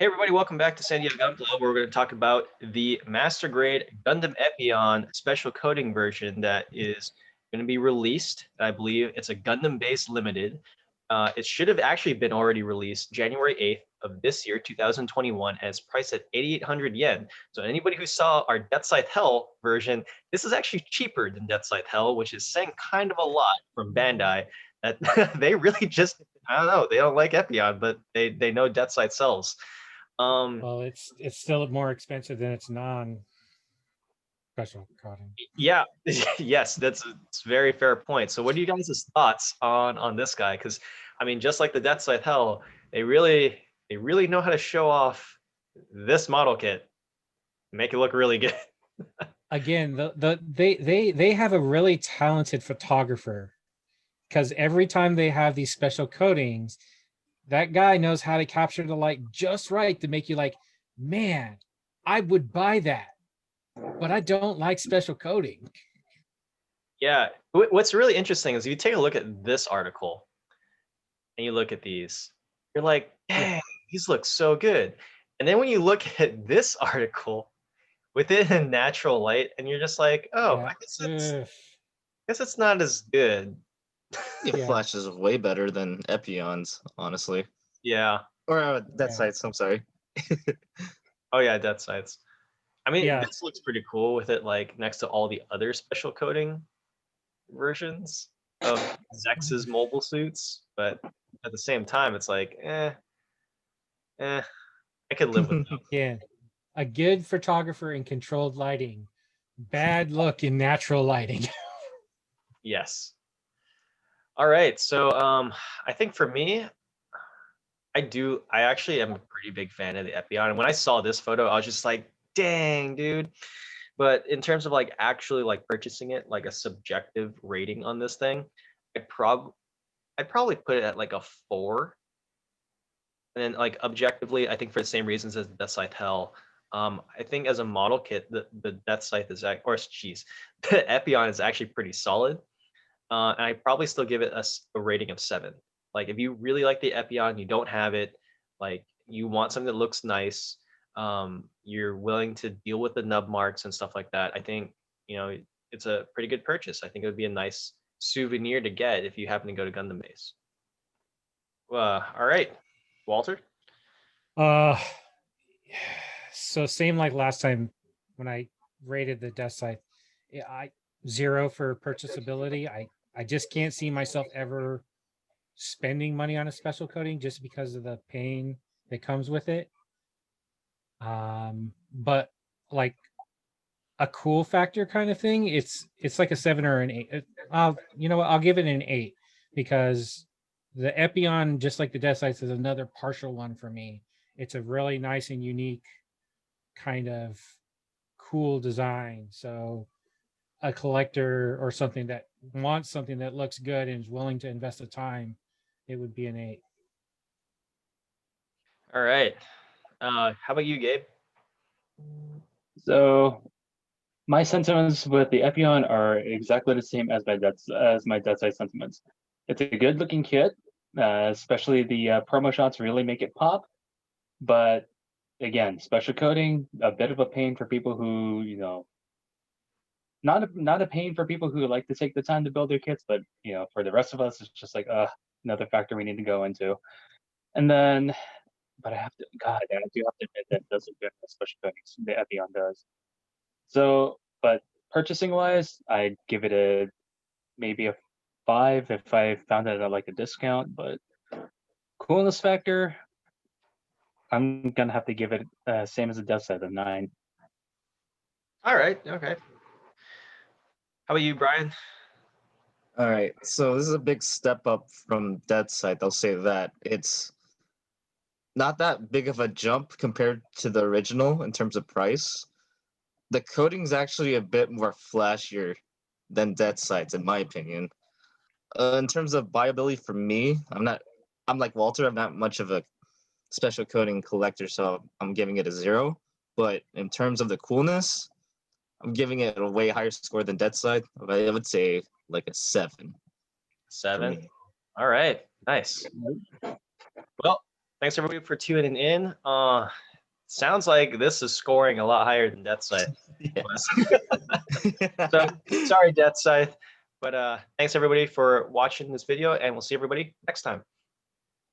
Hey everybody, welcome back to San Diego Gunpla, where we're going to talk about the Master Grade Gundam Epyon special coating version that is going to be released. I believe it's a Gundam-based limited. It should have actually been already released January 8th of this year, 2021, and it's priced at 8,800 yen. So anybody who saw our Death Scythe Hell version, this is actually cheaper than Death Scythe Hell, which is saying kind of a lot from Bandai that they really just, I don't know, they don't like Epyon, but they know Death Scythe sells. Well, it's still more expensive than its non-special coating. Yeah, yes, that's a very fair point. So, what are you guys' thoughts on this guy? Because I mean, just like the Death Scythe Hell, they really know how to show off this model kit, make it look really good. Again, they have a really talented photographer because every time they have these special coatings, that guy knows how to capture the light just right to make you like, man, I would buy that, but I don't like special coating. Yeah, what's really interesting is you take a look at this article and you look at these, you're like, Yeah, dang, these look so good. And then when you look at this article within natural light, and you're just like, oh, yeah, I guess it's not as good. It yeah, flashes way better than Epyon's, honestly. Yeah. Or Dead yeah, Sights, I'm sorry. Oh yeah, Death Sights. I mean, yeah. this looks pretty cool with it like next to all the other special coating versions of Zex's mobile suits, but at the same time, it's like, I could live with them. Yeah, a good photographer in controlled lighting, bad look in natural lighting. Yes. All right. So, I think for me, I actually am a pretty big fan of the Epyon. And when I saw this photo, I was just like, dang, dude. But in terms of like actually like purchasing it, like a subjective rating on this thing, I prob I'd probably put it at like a 4. And then like objectively, I think for the same reasons as Death Scythe Hell, I think as a model kit, the Death Scythe is or geez, the Epyon is actually pretty solid. And I probably still give it a rating of 7. Like if you really like the Epyon, you don't have it, like you want something that looks nice, you're willing to deal with the nub marks and stuff like that. I think it's a pretty good purchase. I think it would be a nice souvenir to get if you happen to go to Gundam Base. All right, Walter. Uh, so same like last time when I rated the Death Scythe, I 0 for purchasability. I just can't see myself ever spending money on a special coating just because of the pain that comes with it. But like a cool factor kind of thing, it's like a 7 or an 8. You know what? I'll give it an 8 because the Epyon, just like the Death Scythe, is another partial one for me. It's a really nice and unique kind of cool design. So a collector or something that wants something that looks good and is willing to invest the time, it would be an 8. All right. How about you, Gabe? So my sentiments with the Epyon are exactly the same as my Dead Side sentiments. It's a good looking kit, especially the promo shots really make it pop. But again, special coating, a bit of a pain for people who not a pain for people who like to take the time to build their kits, but for the rest of us, it's just like another factor we need to go into. And then, but I have to, God, I do have to admit that it does look good in the special coatings. The Epyon does. So, but purchasing wise, I'd give it maybe a 5 if I found it at like a discount. But coolness factor, I'm gonna have to give it same as a Death Set, a 9. All right. Okay. How about you, Brian? All right, so this is a big step up from Dead Sight. I'll say that it's not that big of a jump compared to the original in terms of price. The coating's actually a bit more flashier than Dead Sight's, in my opinion. In terms of buyability for me, I'm like Walter. I'm not much of a special coating collector, so I'm giving it a 0. But in terms of the coolness, I'm giving it a way higher score than Dead Side. I would say like a 7. 7. All right. Nice. Well, thanks everybody for tuning in. Sounds like this is scoring a lot higher than Death Scythe. So sorry, Death Scythe. But thanks everybody for watching this video, and we'll see everybody next time.